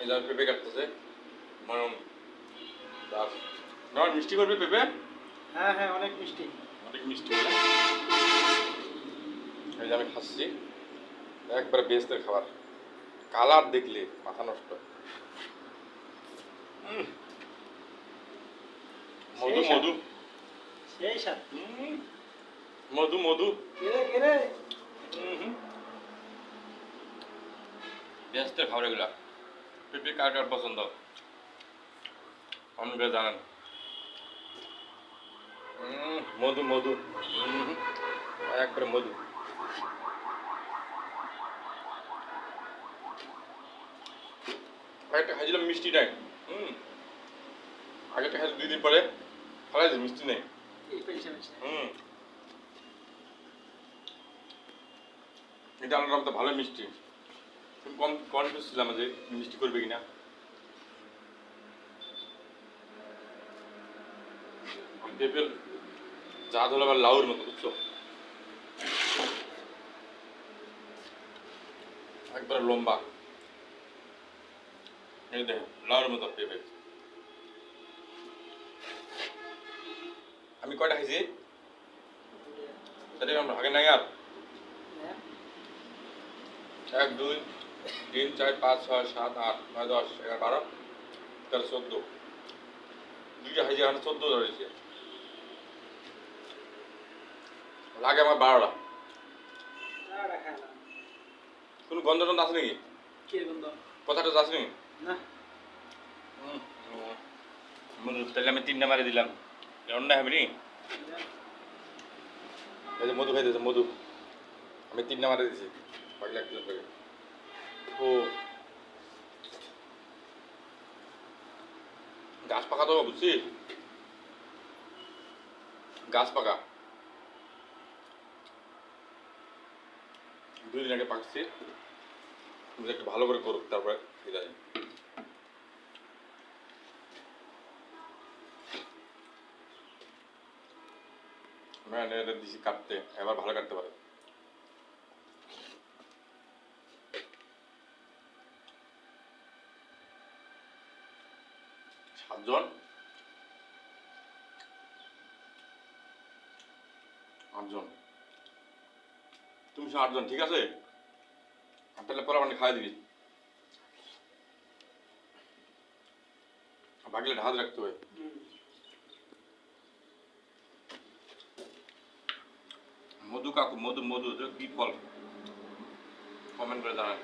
এই যে পেঁপে কাটতেছে নরম নরম মিষ্টি করবে পেঁপে। হ্যাঁ হ্যাঁ অনেক মিষ্টি। অনেক মিষ্টি বলে এই যে আমি খাচ্ছি একবারে বেস্টের খাবার। কালার দেখলে মাথা নষ্ট। মধু মধু সেই স্বাদ। মধু মধু কেরে কেরে বেস্টের খাবার এগুলা। পেঁপে কার কার পছন্দ অনেকে জানেন। মধু মধু একবারে মধু। একটা খাইছিলাম মিষ্টি নাই। আগেরটা খাইছি 2 দিন পরে ফলাইছি মিষ্টি নেই। এটা আলাদা মতো ভালো মিষ্টি। কম কনফিউজ ছিলাম যে মিষ্টি করবে কিনা। পেঁপের জাত হলো আবার লাউর মতো বুঝছো, একবার লম্বা। এই দেখো লাউর মতো পেঁপে। আমি কয়টা খাইছি সেটা আমরা ভাগে নাই আর 1 2 3 4 5 6 7 8 9 10 11 12 13 14 দুইটা খাইছি এখন 14 ধরেছে। লাগে আমার 12টা। কোনো গন্ধ টন্ধ আছে নাকি? কথাটা আছে নাকি? না তাহলে আমি 3টা মারি দিলাম। অন্য হবে নি এই যে মধু খাইতেছে মধু আমি 3টা মারি দিছি বাকি লাগতে থাকে। ও গাছ পাকা তো বুঝছি, গাছ পাকা 2 দিন আগে পাকছে। তুমি একটু ভালো করে করুক তারপরে খেয়ে যাবে। এটা দিছি কাটতে, এবার ভালো কাটতে পারে। 7 জন 8 জন তুমি 8 জন ঠিক আছে। তাহলে পরে মানে খাওয়া দিবি বাকিলে ঢাক রাখতে হবে। মধু কাকু মধু মধু কি ফল কমেন্ট করে জানান।